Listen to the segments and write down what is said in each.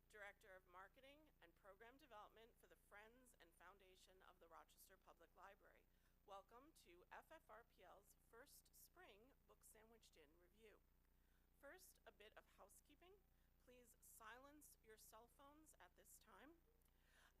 Director of Marketing and Program Development for the Friends and Foundation of the Rochester Public Library. Welcome to FFRPL's first spring Book Sandwiched In review. First, a bit of housekeeping. Please silence your cell phones at this time.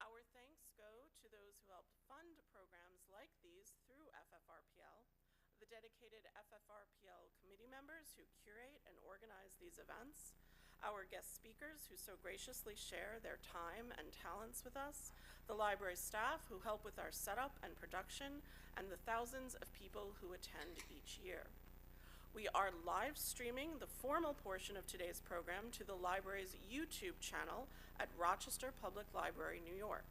Our thanks go to those who helped fund programs like these through FFRPL, the dedicated FFRPL committee members who curate and organize these events, our guest speakers who so graciously share their time and talents with us, the library staff who help with our setup and production, and the thousands of people who attend each year. We are live streaming the formal portion of today's program to the library's YouTube channel at Rochester Public Library, New York.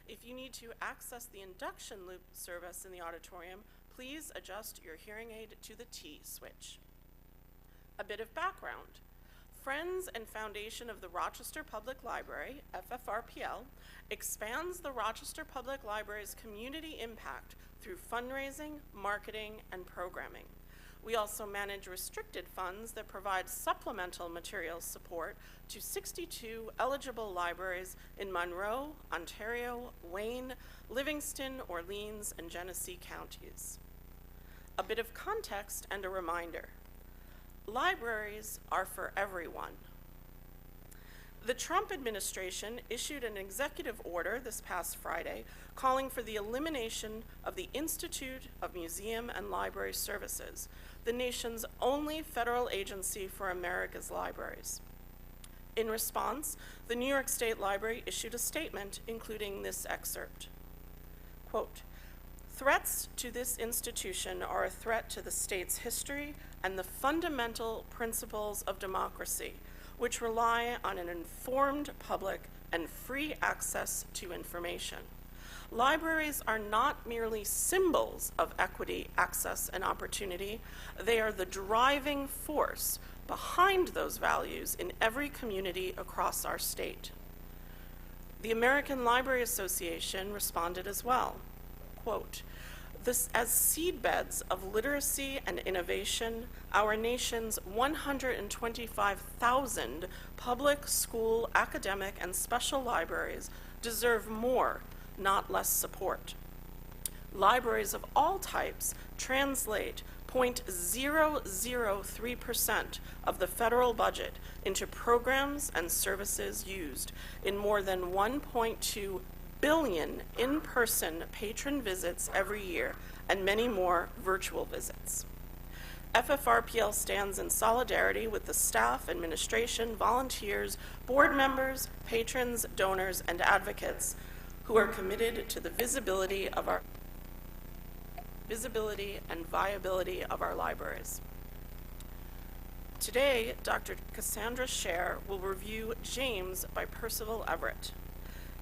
If you need to access the induction loop service in the auditorium, please adjust your hearing aid to the T switch. A bit of background. Friends and Foundation of the Rochester Public Library, FFRPL, expands the Rochester Public Library's community impact through fundraising, marketing, and programming. We also manage restricted funds that provide supplemental materials support to 62 eligible libraries in Monroe, Ontario, Wayne, Livingston, Orleans, and Genesee counties. A bit of context and a reminder. Libraries are for everyone. The Trump administration issued an executive order this past Friday calling for the elimination of the Institute of Museum and Library Services, the nation's only federal agency for America's libraries. In response, the New York State Library issued a statement including this excerpt. Quote, "Threats to this institution are a threat to the state's history and the fundamental principles of democracy, which rely on an informed public and free access to information. Libraries are not merely symbols of equity, access, and opportunity. They are the driving force behind those values in every community across our state." The American Library Association responded as well. Quote, "As seedbeds of literacy and innovation, our nation's 125,000 public, school, academic, and special libraries deserve more, not less support. Libraries of all types translate 0.003% of the federal budget into programs and services used in more than 1.2 billion in-person patron visits every year and many more virtual visits. FFRPL stands in solidarity with the staff, administration, volunteers, board members, patrons, donors, and advocates who are committed to the visibility and viability of our libraries. Today, Dr. Cassandra Scher will review James by Percival Everett.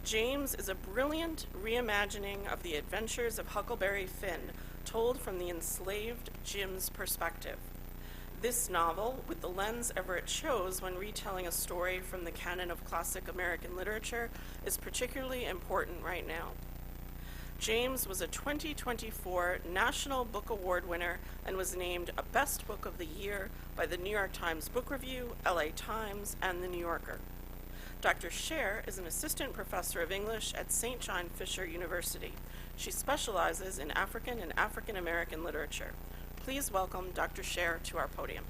James is a brilliant reimagining of the adventures of Huckleberry Finn, told from the enslaved Jim's perspective. This novel, with the lens Everett chose when retelling a story from the canon of classic American literature, is particularly important right now. James was a 2024 National Book Award winner and was named a Best Book of the Year by the New York Times Book Review, LA Times, and the New Yorker. Dr. Scher is an assistant professor of English at St. John Fisher University. She specializes in African and African American literature. Please welcome Dr. Scher to our podium.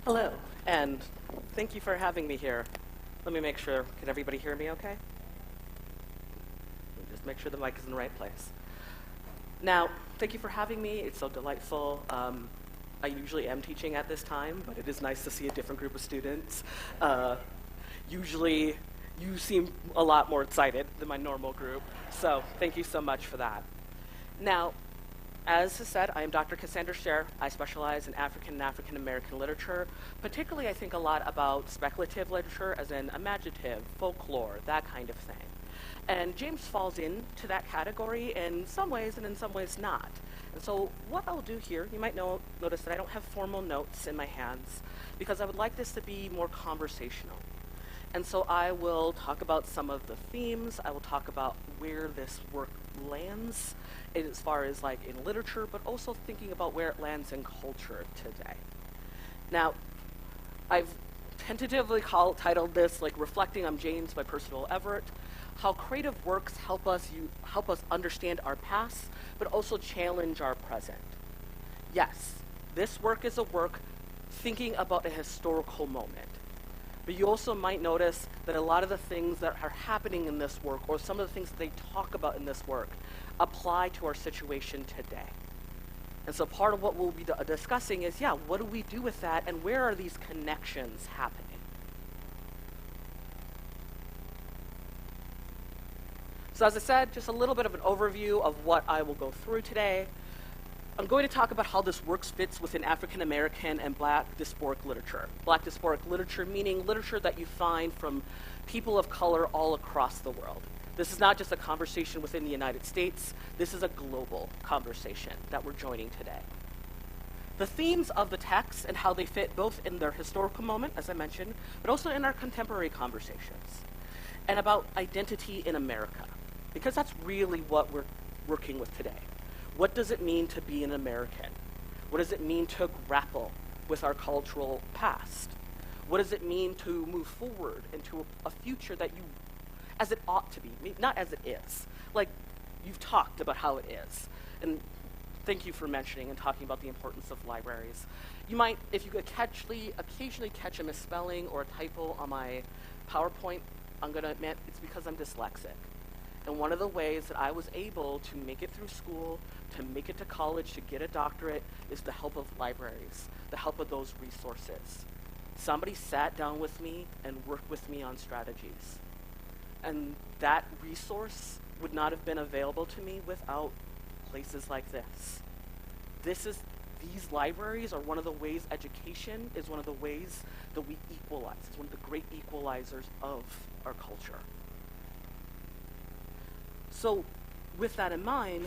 Hello, and thank you for having me here. Let me make sure, can everybody hear me okay? Just make sure the mic is in the right place. Now, thank you for having me. It's so delightful. I usually am teaching at this time, but it is nice to see a different group of students. Usually, you seem a lot more excited than my normal group, so thank you so much for that. Now, as is said, I am Dr. Cassandra Scher. I specialize in African and African American literature. Particularly, I think a lot about speculative literature, as in imaginative, folklore, that kind of thing. And James falls into that category in some ways and in some ways not. And so what I'll do here, you might notice that I don't have formal notes in my hands because I would like this to be more conversational. And so I will talk about some of the themes. I will talk about where this work lands as far as like in literature, but also thinking about where it lands in culture today. Now, I've tentatively titled this like Reflecting on James by Percival Everett, how creative works help us understand our past, but also challenge our present. Yes, this work is a work thinking about a historical moment. But you also might notice that a lot of the things that are happening in this work, or some of the things that they talk about in this work, apply to our situation today. And so part of what we'll be discussing is, what do we do with that, and where are these connections happening? So as I said, just a little bit of an overview of what I will go through today. I'm going to talk about how this work fits within African American and Black diasporic literature. Black diasporic literature meaning literature that you find from people of color all across the world. This is not just a conversation within the United States. This is a global conversation that we're joining today. The themes of the text and how they fit both in their historical moment, as I mentioned, but also in our contemporary conversations, and about identity in America, because that's really what we're working with today. What does it mean to be an American? What does it mean to grapple with our cultural past? What does it mean to move forward into a future that you, as it ought to be, not as it is. Like, you've talked about how it is. And thank you for mentioning and talking about the importance of libraries. You might, if you could occasionally catch a misspelling or a typo on my PowerPoint, I'm gonna admit it's because I'm dyslexic. And one of the ways that I was able to make it through school, to make it to college, to get a doctorate, is the help of libraries, the help of those resources. Somebody sat down with me and worked with me on strategies. And that resource would not have been available to me without places like this. These libraries are one of the ways education is one of the ways that we equalize. It's one of the great equalizers of our culture. So with that in mind,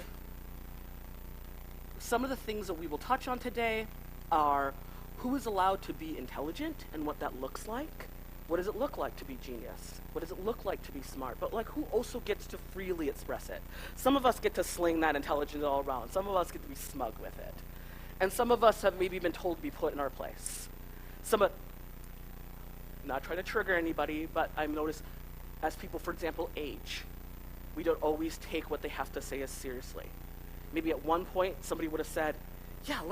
some of the things that we will touch on today are who is allowed to be intelligent and what that looks like. What does it look like to be genius? What does it look like to be smart? But like, who also gets to freely express it? Some of us get to sling that intelligence all around. Some of us get to be smug with it. And some of us have maybe been told to be put in our place. Not trying to trigger anybody, but I've noticed as people, for example, age, we don't always take what they have to say as seriously. Maybe at one point, somebody would have said, tell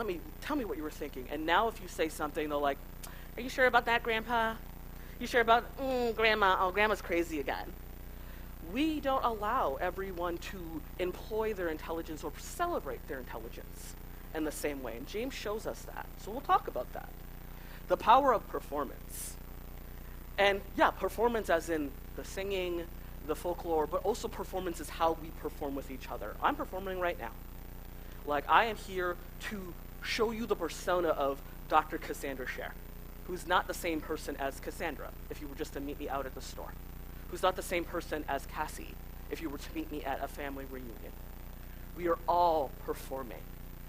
me what you were thinking. And now if you say something, they're like, are you sure about that, Grandpa? You sure about, Grandma? Oh, Grandma's crazy again. We don't allow everyone to employ their intelligence or celebrate their intelligence in the same way. And James shows us that. So we'll talk about that. The power of performance. And performance as in the singing, the folklore, but also performance is how we perform with each other. I'm performing right now. Like, I am here to show you the persona of Dr. Cassandra Scher, who's not the same person as Cassandra, if you were just to meet me out at the store. Who's not the same person as Cassie, if you were to meet me at a family reunion. We are all performing,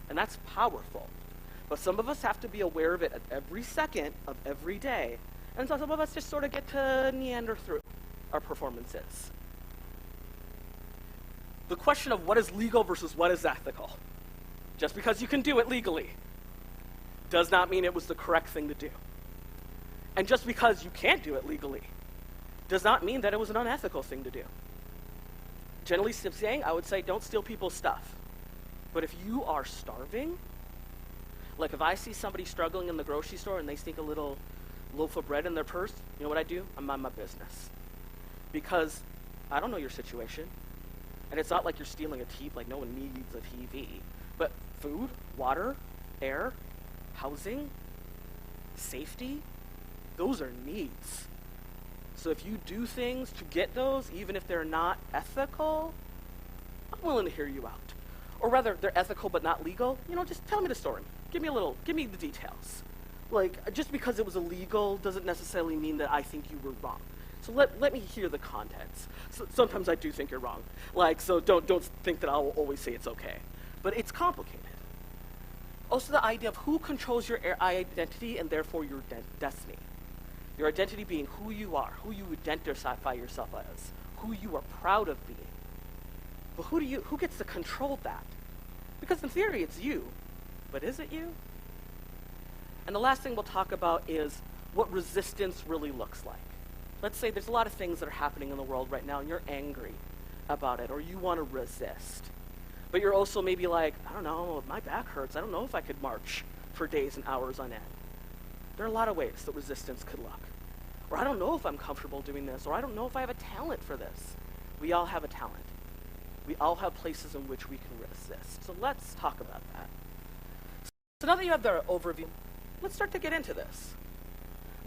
and that's powerful. But some of us have to be aware of it at every second of every day, and so some of us just sort of get to meander through our performances. The question of what is legal versus what is ethical. Just because you can do it legally does not mean it was the correct thing to do. And just because you can't do it legally does not mean that it was an unethical thing to do. Generally speaking, I would say don't steal people's stuff. But if you are starving, like if I see somebody struggling in the grocery store and they sneak a little loaf of bread in their purse, you know what I do? I mind my business. Because I don't know your situation. And it's not like you're stealing a TV, like no one needs a TV. But food, water, air, housing, safety, those are needs. So if you do things to get those, even if they're not ethical, I'm willing to hear you out. Or rather, they're ethical but not legal, just tell me the story. Give me the details. Like, just because it was illegal doesn't necessarily mean that I think you were wrong. So let me hear the contents. So sometimes I do think you're wrong. Like, so don't think that I'll always say it's okay. But it's complicated. Also the idea of who controls your identity and therefore your destiny. Your identity being who you are, who you identify yourself as, who you are proud of being. But who gets to control that? Because in theory it's you, but is it you? And the last thing we'll talk about is what resistance really looks like. Let's say there's a lot of things that are happening in the world right now and you're angry about it or you want to resist. But you're also maybe like, I don't know, my back hurts. I don't know if I could march for days and hours on end. There are a lot of ways that resistance could look. Or I don't know if I'm comfortable doing this, or I don't know if I have a talent for this. We all have a talent. We all have places in which we can resist. So let's talk about that. So now that you have the overview, let's start to get into this.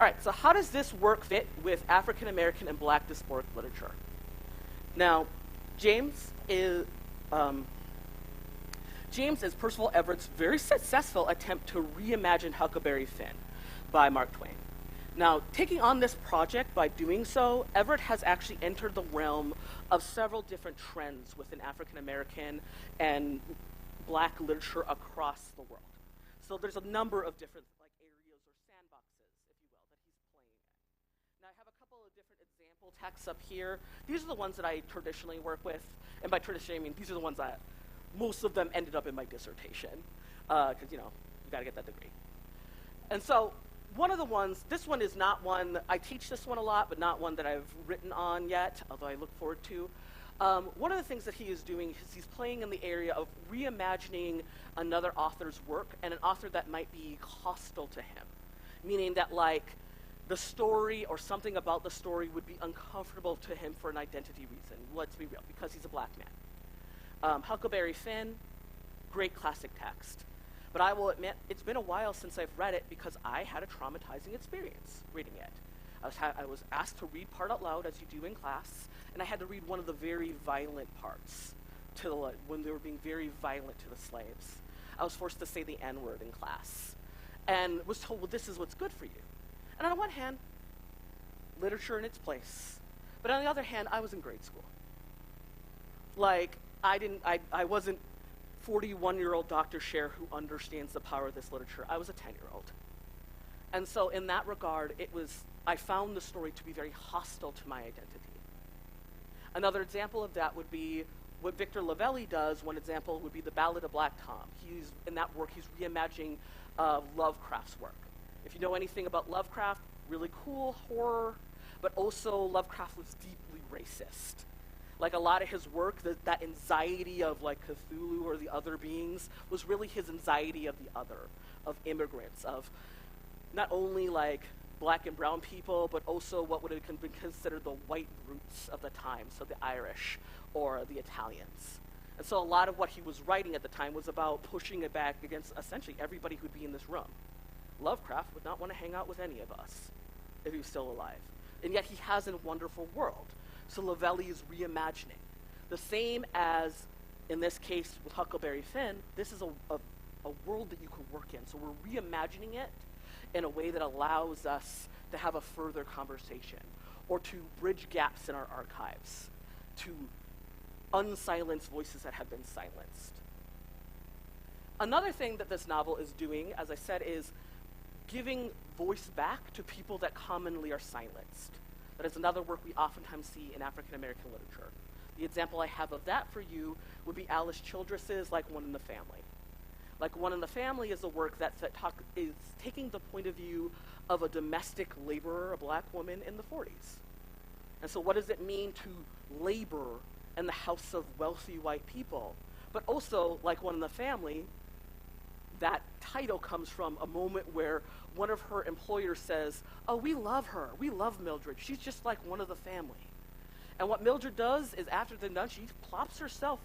All right, so how does this work fit with African American and Black diasporic literature? Now, James is Percival Everett's very successful attempt to reimagine Huckleberry Finn by Mark Twain. Now, taking on this project by doing so, Everett has actually entered the realm of several different trends within African American and Black literature across the world. So there's a number of different areas or sandboxes, if you will, that he's playing in. Now, I have a couple of different example texts up here. These are the ones that I traditionally work with, and by traditionally I mean these are the ones that most of them ended up in my dissertation, because you got to get that degree. And so one of the ones, this one is not one, I teach this one a lot, but not one that I've written on yet, although I look forward to. One of the things that he is doing is he's playing in the area of reimagining another author's work and an author that might be hostile to him, meaning that the story or something about the story would be uncomfortable to him for an identity reason. Let's be real, because he's a Black man. Huckleberry Finn, great classic text. But I will admit, it's been a while since I've read it because I had a traumatizing experience reading it. I was asked to read part out loud, as you do in class, and I had to read one of the very violent parts when they were being very violent to the slaves. I was forced to say the N-word in class and was told, well, this is what's good for you. And on the one hand, literature in its place. But on the other hand, I was in grade school. I wasn't 41-year-old Dr. Scher who understands the power of this literature. I was a 10-year-old. And so in that regard, I found the story to be very hostile to my identity. Another example of that would be what Victor Lavelli does. One example would be the Ballad of Black Tom. In that work, he's reimagining Lovecraft's work. If you know anything about Lovecraft, really cool horror, but also Lovecraft was deeply racist. A lot of his work, that anxiety of Cthulhu or the other beings was really his anxiety of the other, of immigrants, of not only Black and brown people, but also what would have been considered the white roots of the time, so the Irish or the Italians. And so a lot of what he was writing at the time was about pushing it back against essentially everybody who'd be in this room. Lovecraft would not want to hang out with any of us if he was still alive. And yet he has a wonderful world. So Lavelli is reimagining. The same as, in this case, with Huckleberry Finn, this is a world that you can work in. So we're reimagining it in a way that allows us to have a further conversation or to bridge gaps in our archives, to unsilence voices that have been silenced. Another thing that this novel is doing, as I said, is giving voice back to people that commonly are silenced. That is another work we oftentimes see in African American literature. The example I have of that for you would be Alice Childress's Like One in the Family. Like One in the Family is a work that is taking the point of view of a domestic laborer, a Black woman in the 40s. And so what does it mean to labor in the house of wealthy white people? But also, Like One in the Family, that title comes from a moment where one of her employers says, oh, we love her. We love Mildred. She's just like one of the family. And what Mildred does is after they're done, she plops herself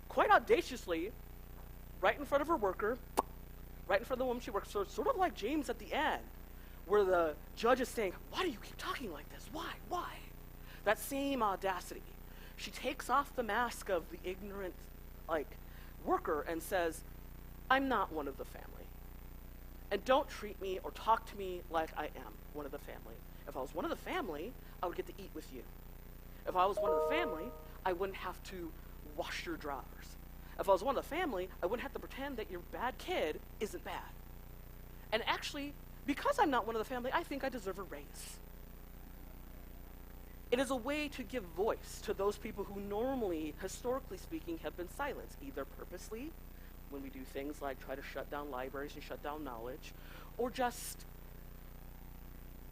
quite audaciously right in front of her worker, right in front of the woman she works for, sort of like James at the end, where the judge is saying, why do you keep talking like this? Why? That same audacity. She takes off the mask of the ignorant, worker and says, I'm not one of the family. And don't treat me or talk to me like I am one of the family. If I was one of the family, I would get to eat with you. If I was one of the family, I wouldn't have to wash your drawers. If I was one of the family, I wouldn't have to pretend that your bad kid isn't bad. And actually, because I'm not one of the family, I think I deserve a raise. It is a way to give voice to those people who normally, historically speaking, have been silenced, either purposely, when we do things like try to shut down libraries and shut down knowledge, or just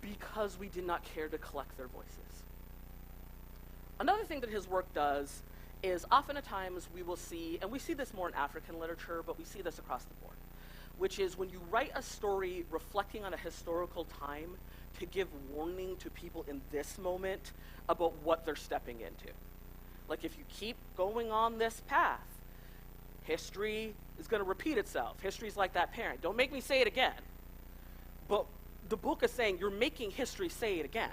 because we did not care to collect their voices. Another thing that his work does is oftentimes we will see, and we see this more in African literature, but we see this across the board, which is when you write a story reflecting on a historical time to give warning to people in this moment about what they're stepping into. Like, if you keep going on this path, history is going to repeat itself. History's like that parent. Don't make me say it again. But the book is saying you're making history say it again.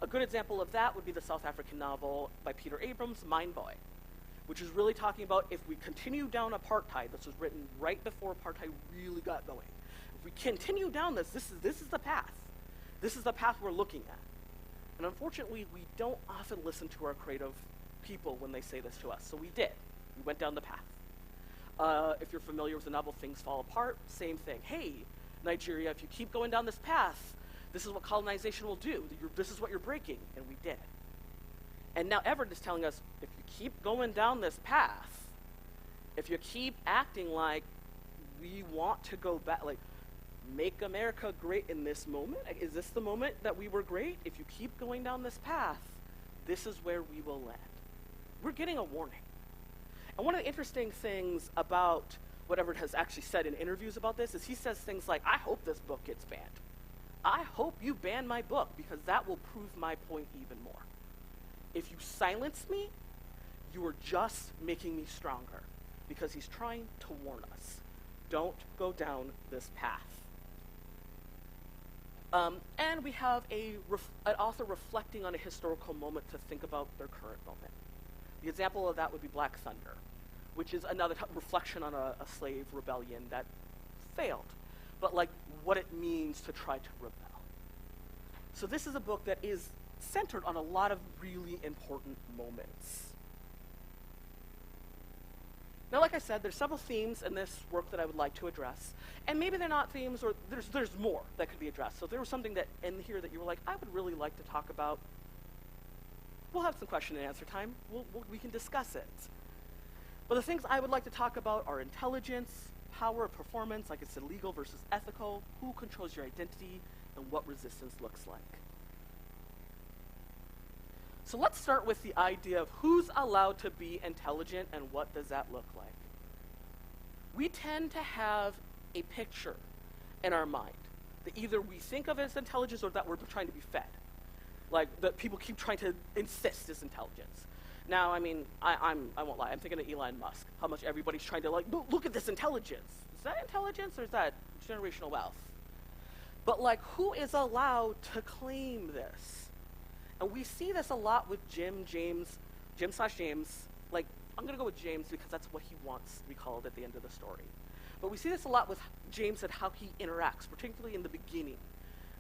A good example of that would be the South African novel by Peter Abrams, Mine Boy, which is really talking about if we continue down apartheid. This was written right before apartheid really got going. If we continue down this is the path. This is the path we're looking at. And unfortunately, we don't often listen to our creative people when they say this to us. So we did. We went down the path. If you're familiar with the novel Things Fall Apart, same thing. Hey, Nigeria, if you keep going down this path, this is what colonization will do. This is what you're breaking. And we did. And now Everett is telling us, if you keep going down this path, if you keep acting like we want to go back, like, make America great in this moment? Is this the moment that we were great? If you keep going down this path, this is where we will land. We're getting a warning. And one of the interesting things about what Everett has actually said in interviews about this is he says things like, I hope this book gets banned. I hope you ban my book because that will prove my point even more. If you silence me, you are just making me stronger, because he's trying to warn us. Don't go down this path. And we have an author reflecting on a historical moment to think about their current moment. The example of that would be Black Thunder, which is another reflection on a slave rebellion that failed, but like what it means to try to rebel. So this is a book that is centered on a lot of really important moments. Now, like I said, there's several themes in this work that I would like to address, and maybe they're not themes, or there's more that could be addressed. So if there was something that in here that you were like, I would really like to talk about, we'll have some question and answer time. We can discuss it. But the things I would like to talk about are intelligence, power, performance, like I said, legal versus ethical, who controls your identity, and what resistance looks like. So let's start with the idea of who's allowed to be intelligent and what does that look like. We tend to have a picture in our mind that either we think of as intelligence or that we're trying to be fed. Like, that people keep trying to insist is intelligence. Now, I mean, I won't lie, I'm thinking of Elon Musk, how much everybody's trying to, like, look at this intelligence. Is that intelligence or is that generational wealth? But, like, who is allowed to claim this? And we see this a lot with Jim/James, like, I'm going to go with James because that's what he wants to be called at the end of the story. But we see this a lot with James and how he interacts, particularly in the beginning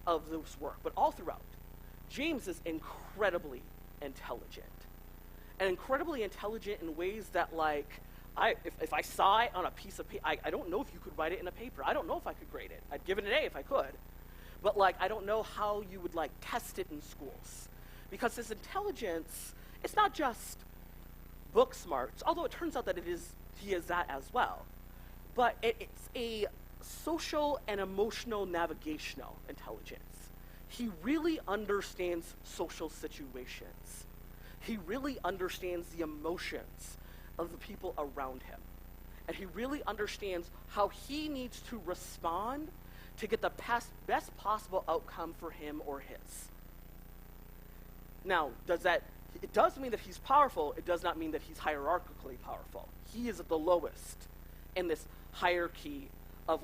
of this work, but all throughout. James is incredibly intelligent. And incredibly intelligent in ways that, like, if I saw it on a piece of paper, I don't know if you could write it in a paper. I don't know if I could grade it. I'd give it an A if I could. But, like, I don't know how you would, like, test it in schools. Because his intelligence, it's not just book smarts, although it turns out that he is that as well. But it's a social and emotional navigational intelligence. He really understands social situations. He really understands the emotions of the people around him. And he really understands how he needs to respond to get the best possible outcome for him or his. Now, it does mean that he's powerful. It does not mean that he's hierarchically powerful. He is at the lowest in this hierarchy of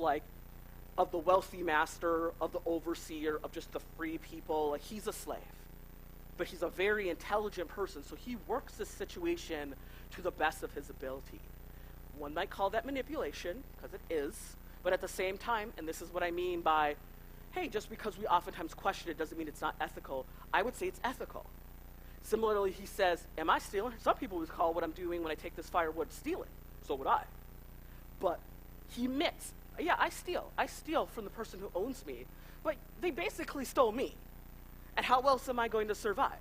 the wealthy master, of the overseer, of just the free people. Like, he's a slave. But he's a very intelligent person, so he works this situation to the best of his ability. One might call that manipulation, because it is, but at the same time, and this is what I mean by, hey, just because we oftentimes question it doesn't mean it's not ethical. I would say it's ethical. Similarly, he says, am I stealing? Some people would call what I'm doing when I take this firewood stealing. So would I. But he admits, Yeah, I steal. I steal from the person who owns me, but they basically stole me. And how else am I going to survive?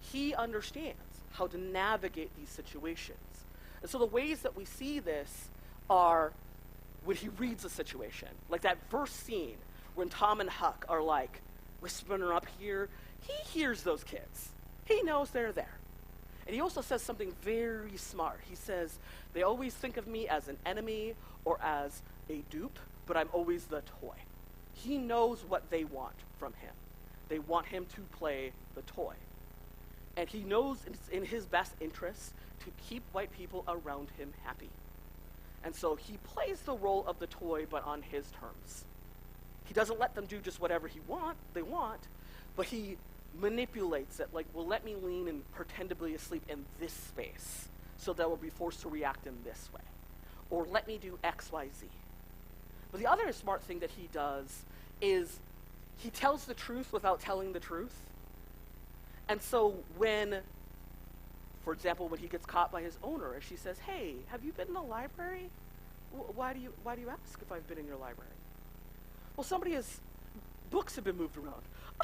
He understands how to navigate these situations. And so the ways that we see this are when he reads a situation. Like that first scene when Tom and Huck are like whispering up here, he hears those kids. He knows they're there. And he also says something very smart. He says, they always think of me as an enemy or as a dupe, but I'm always the toy. He knows what they want from him. They want him to play the toy. And he knows it's in his best interest to keep white people around him happy. And so he plays the role of the toy, but on his terms. He doesn't let them do just whatever they want, but he manipulates it, like, well, let me lean and pretend to be asleep in this space so that we'll be forced to react in this way. Or let me do X, Y, Z. But the other smart thing that he does is he tells the truth without telling the truth. And so when, for example, when he gets caught by his owner and she says, hey, have you been in the library? Why do you ask if I've been in your library? Well, books have been moved around.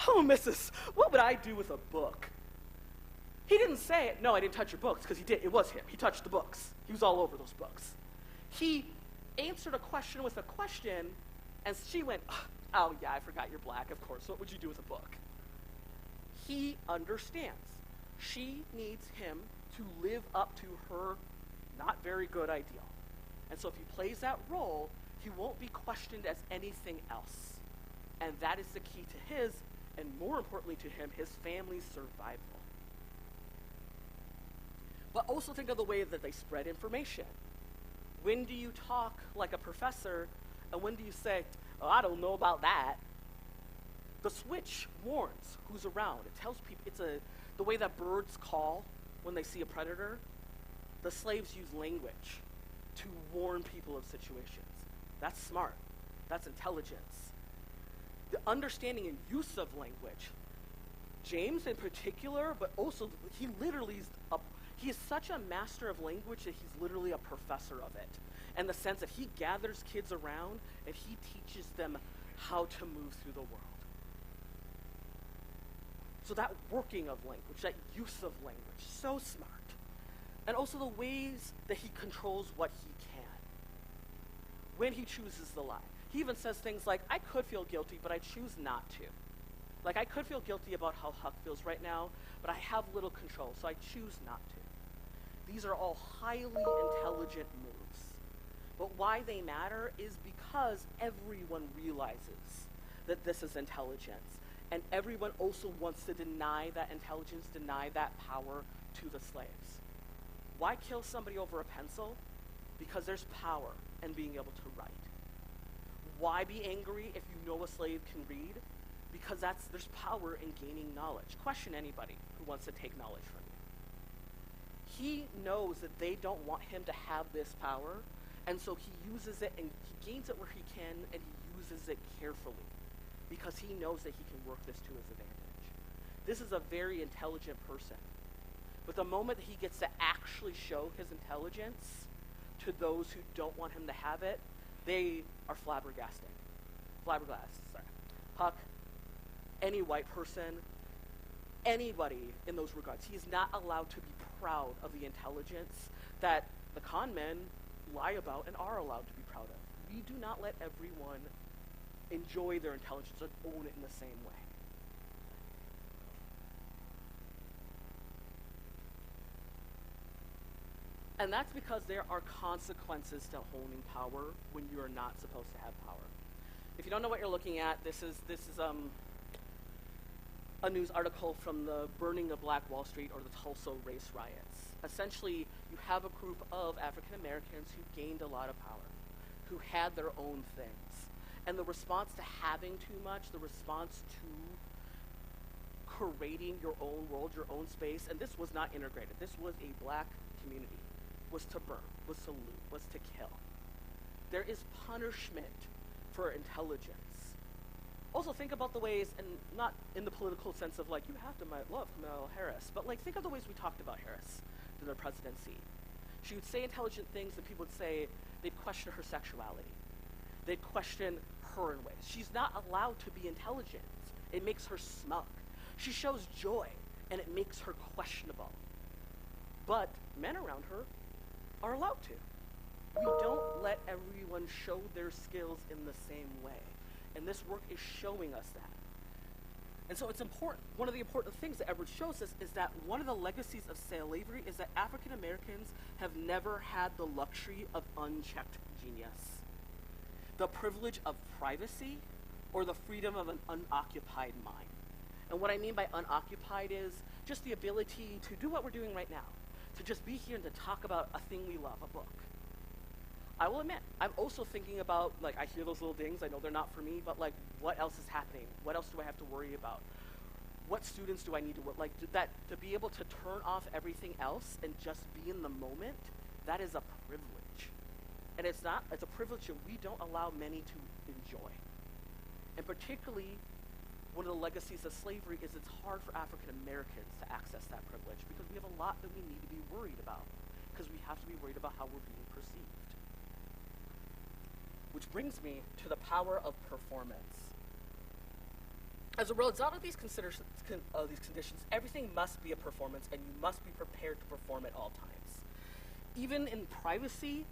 Oh, missus, what would I do with a book? He didn't say, no, I didn't touch your books, because he did. It was him. He touched the books. He was all over those books. He answered a question with a question, and she went, oh, yeah, I forgot you're black, of course. What would you do with a book? He understands. She needs him to live up to her not very good ideal. And so if he plays that role, he won't be questioned as anything else. And that is the key to his, and more importantly to him, his family's survival. But also think of the way that they spread information. When do you talk like a professor, and when do you say, oh, I don't know about that? The switch warns who's around. It tells people, the way that birds call when they see a predator. The slaves use language to warn people of situations. That's smart. That's intelligence. The understanding and use of language. James in particular, but also he is such a master of language that he's literally a professor of it. In the sense that he gathers kids around and he teaches them how to move through the world. So that working of language, that use of language, so smart. And also the ways that he controls what he can. When he chooses the lie. He even says things like, I could feel guilty, but I choose not to. Like, I could feel guilty about how Huck feels right now, but I have little control, so I choose not to. These are all highly intelligent moves. But why they matter is because everyone realizes that this is intelligence. And everyone also wants to deny that intelligence, deny that power to the slaves. Why kill somebody over a pencil? Because there's power in being able to write. Why be angry if you know a slave can read? Because there's power in gaining knowledge. Question anybody who wants to take knowledge from you. He knows that they don't want him to have this power, and so he uses it and he gains it where he can, and he uses it carefully because he knows that he can work this to his advantage. This is a very intelligent person. But the moment that he gets to actually show his intelligence to those who don't want him to have it, they are flabbergasted. Huck, any white person, anybody in those regards, he is not allowed to be proud of the intelligence that the con men lie about and are allowed to be proud of. We do not let everyone enjoy their intelligence or own it in the same way. And that's because there are consequences to holding power when you're not supposed to have power. If you don't know what you're looking at, this is a news article from the burning of Black Wall Street or the Tulsa race riots. Essentially, you have a group of African Americans who gained a lot of power, who had their own things. And the response to having too much, the response to creating your own world, your own space, and this was not integrated. This was a black community, was to burn, was to loot, was to kill. There is punishment for intelligence. Also think about the ways, and not in the political sense of like, you have to love Kamala Harris, but like think of the ways we talked about Harris during her presidency. She would say intelligent things and people would say, they'd question her sexuality. They question her in ways. She's not allowed to be intelligent. It makes her smug. She shows joy, and it makes her questionable. But men around her are allowed to. We don't let everyone show their skills in the same way. And this work is showing us that. And so it's important. One of the important things that Everett shows us is that one of the legacies of slavery is that African Americans have never had the luxury of unchecked genius, the privilege of privacy, or the freedom of an unoccupied mind. And what I mean by unoccupied is just the ability to do what we're doing right now, to just be here and to talk about a thing we love, a book. I will admit, I'm also thinking about, like, I hear those little dings, I know they're not for me, but like, what else is happening? What else do I have to worry about? What students do I need to work? Like, to be able to turn off everything else and just be in the moment, that is a privilege. And it's a privilege that we don't allow many to enjoy. And particularly, one of the legacies of slavery is it's hard for African Americans to access that privilege because we have a lot that we need to be worried about, because we have to be worried about how we're being perceived. Which brings me to the power of performance. As a result of these conditions, everything must be a performance, and you must be prepared to perform at all times. Even in privacy,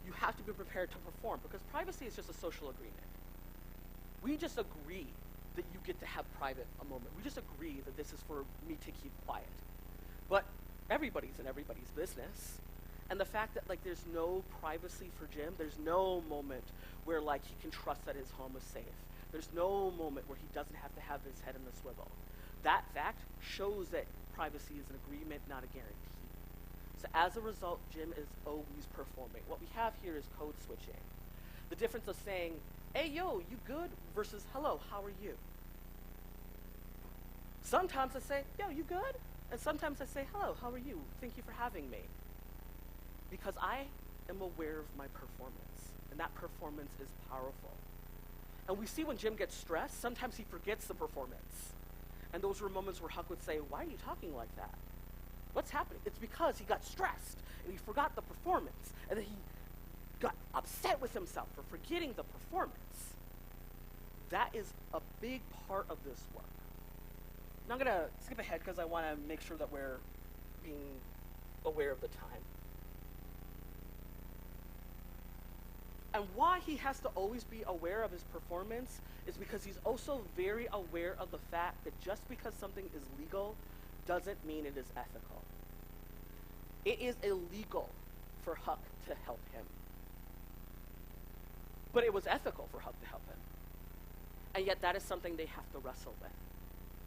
you have to be prepared to perform, because privacy is just a social agreement. We just agree that you get to have private a moment. We just agree that this is for me to keep quiet. But everybody's in everybody's business. And the fact that, like, there's no privacy for Jim, there's no moment where, like, he can trust that his home is safe. There's no moment where he doesn't have to have his head in the swivel. That fact shows that privacy is an agreement, not a guarantee. So as a result, Jim is always performing. What we have here is code switching. The difference of saying, hey, yo, you good? Versus, hello, how are you? Sometimes I say, yo, you good? And sometimes I say, hello, how are you? Thank you for having me. Because I am aware of my performance, and that performance is powerful. And we see when Jim gets stressed, sometimes he forgets the performance. And those were moments where Huck would say, why are you talking like that? What's happening? It's because he got stressed, and he forgot the performance, and then he got upset with himself for forgetting the performance. That is a big part of this work. Now I'm going to skip ahead because I want to make sure that we're being aware of the time. And why he has to always be aware of his performance is because he's also very aware of the fact that just because something is legal doesn't mean it is ethical. It is illegal for Huck to help him. But it was ethical for Huck to help him. And yet that is something they have to wrestle with.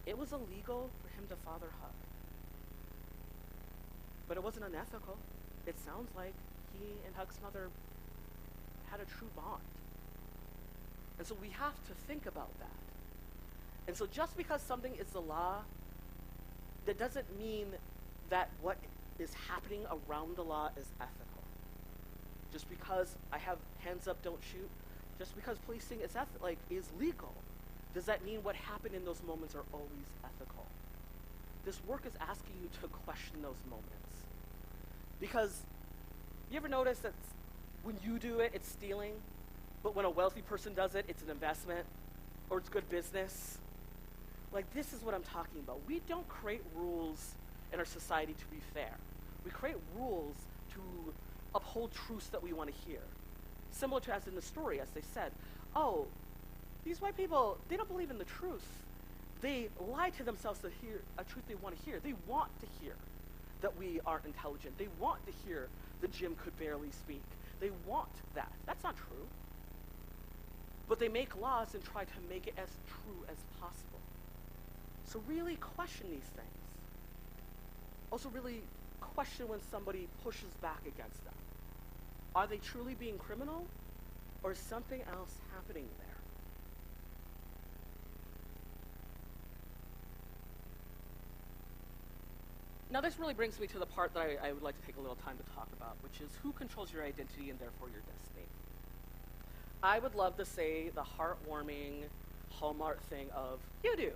It was illegal for him to father Huck. But it wasn't unethical. It sounds like he and Huck's mother had a true bond. And so we have to think about that. And so just because something is the law, that doesn't mean that what is happening around the law is ethical. Just because I have hands up, don't shoot, just because policing is legal, does that mean what happened in those moments are always ethical? This work is asking you to question those moments. Because you ever notice that when you do it, it's stealing, but when a wealthy person does it, it's an investment, or it's good business? Like, this is what I'm talking about. We don't create rules in our society to be fair. We create rules to uphold truths that we want to hear. Similar to as in the story, as they said, oh, these white people, they don't believe in the truth. They lie to themselves to hear a truth they want to hear. They want to hear that we are intelligent. They want to hear that Jim could barely speak. They want that. That's not true. But they make laws and try to make it as true as possible. So really question these things. Also really question when somebody pushes back against them. Are they truly being criminal, or is something else happening there? Now this really brings me to the part that I would like to take a little time to talk about, which is who controls your identity and therefore your destiny. I would love to say the heartwarming Hallmark thing of, you do.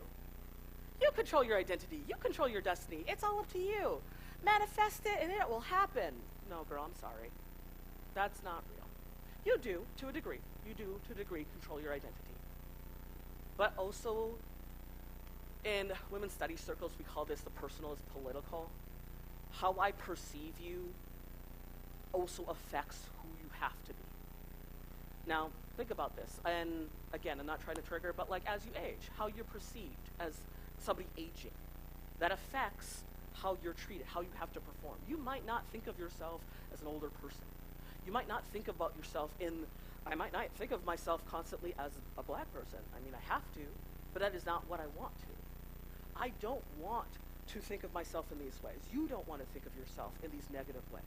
You control your identity. You control your destiny. It's all up to you. Manifest it and it will happen. No, girl, I'm sorry. That's not real. You do, to a degree. You do, to a degree, control your identity. But also, in women's studies circles, we call this the personal is political. How I perceive you also affects who you have to be. Now, think about this. And again, I'm not trying to trigger, but like as you age, how you're perceived as somebody aging, that affects how you're treated, how you have to perform. You might not think of yourself as an older person. You might not think about yourself I might not think of myself constantly as a black person. I mean, I have to, but that is not what I want to. I don't want to think of myself in these ways. You don't want to think of yourself in these negative ways.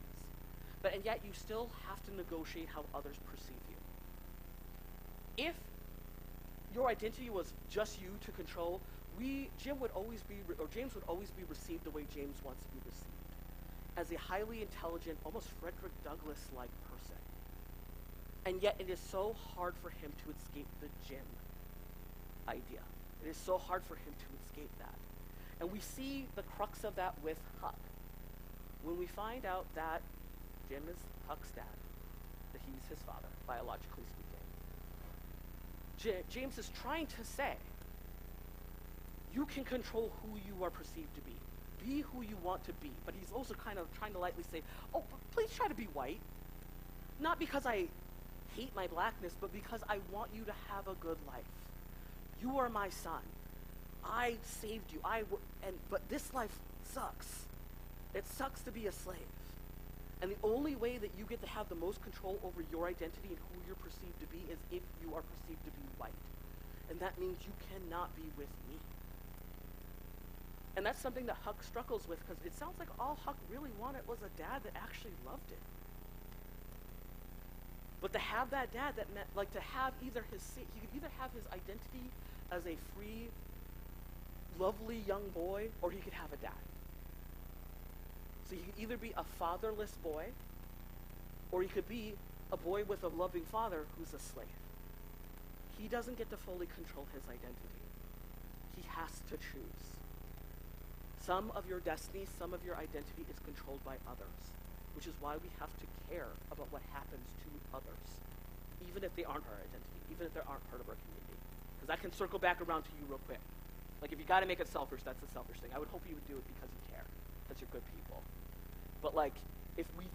And yet you still have to negotiate how others perceive you. If your identity was just you to control, James would always be received the way James wants to be received, as a highly intelligent, almost Frederick Douglass-like person. And yet it is so hard for him to escape the Jim idea. It is so hard for him to escape that. And we see the crux of that with Huck. When we find out that Jim is Huck's dad, that he's his father, biologically speaking, James is trying to say, you can control who you are perceived to be. Be who you want to be. But he's also kind of trying to lightly say, oh, but please try to be white. Not because I hate my blackness, but because I want you to have a good life. You are my son. I saved you. But this life sucks. It sucks to be a slave. And the only way that you get to have the most control over your identity and who you're perceived to be is if you are perceived to be white. And that means you cannot be with me. And that's something that Huck struggles with, because it sounds like all Huck really wanted was a dad that actually loved him. But to have that dad that meant, like, to have he could either have his identity as a free, lovely young boy, or he could have a dad. So he could either be a fatherless boy, or he could be a boy with a loving father who's a slave. He doesn't get to fully control his identity. He has to choose. Some of your destiny, some of your identity is controlled by others, which is why we have to care about what happens to others, even if they aren't our identity, even if they aren't part of our community. Because I can circle back around to you real quick. Like, if you got to make it selfish, that's a selfish thing. I would hope you would do it because you care, because you're good people. But, like, if we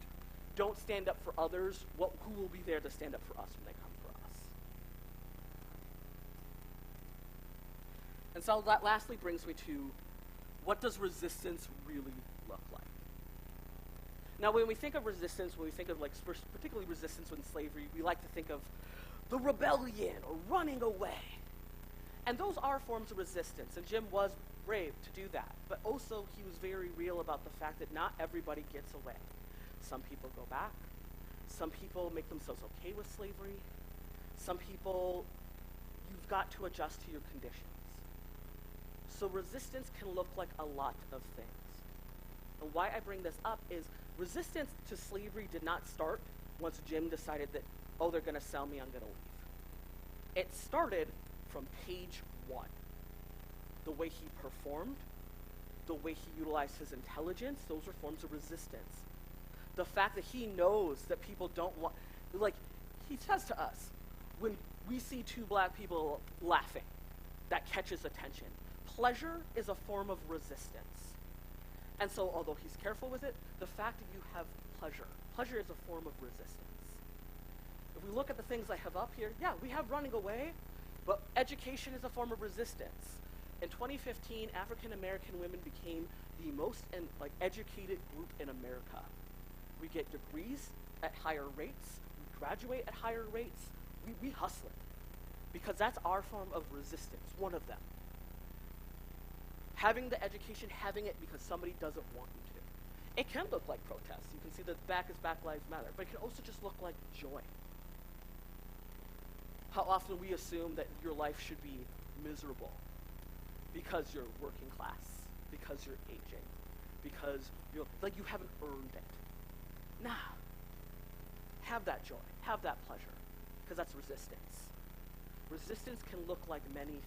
don't stand up for others, who will be there to stand up for us when they come for us? And so that lastly brings me to, what does resistance really look like? Now, when we think of resistance, when we think of, like, particularly resistance in slavery, we like to think of the rebellion or running away. And those are forms of resistance, and Jim was brave to do that. But also, he was very real about the fact that not everybody gets away. Some people go back. Some people make themselves okay with slavery. Some people, you've got to adjust to your conditions. So resistance can look like a lot of things. And why I bring this up is resistance to slavery did not start once Jim decided that, oh, they're going to sell me, I'm going to leave. It started from page 1. The way he performed, the way he utilized his intelligence, those are forms of resistance. The fact that he knows that people don't want, like, he says to us, when we see two black people laughing, that catches attention. Pleasure is a form of resistance. And so, although he's careful with it, the fact that you have pleasure is a form of resistance. If we look at the things I have up here, yeah, we have running away, but education is a form of resistance. In 2015, African American women became the most educated group in America. We get degrees at higher rates, we graduate at higher rates, we hustle it. Because that's our form of resistance, one of them. Having the education, having it because somebody doesn't want you to. It can look like protests. You can see the back is Black Lives Matter, but it can also just look like joy. How often we assume that your life should be miserable because you're working class, because you're aging, because you haven't earned it. Nah. Have that joy, have that pleasure, because that's resistance. Resistance can look like many things.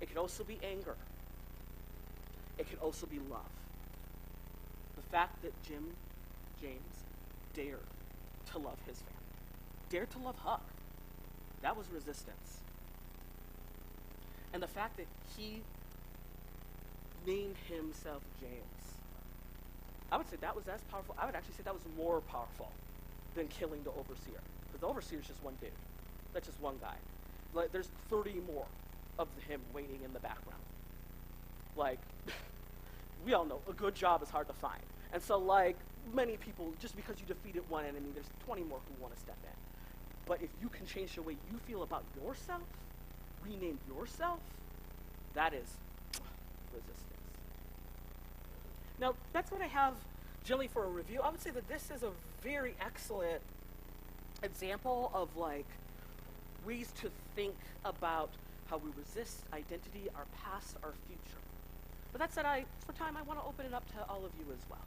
It can also be anger. It can also be love. The fact that James dared to love his family. dared to love Huck. That was resistance. And the fact that he named himself James, I would say that was as powerful. I would actually say that was more powerful than killing the overseer. Because the overseer is just one dude. That's just one guy. Like, there's 30 more of him waiting in the background. Like, we all know a good job is hard to find. And so, like, many people, just because you defeated one enemy, there's 20 more who want to step in. But if you can change the way you feel about yourself, rename yourself, that is resistance. Now, that's what I have generally for a review. I would say that this is a very excellent example of, like, ways to think about how we resist identity, our past, our future. But that said, for time, I want to open it up to all of you as well.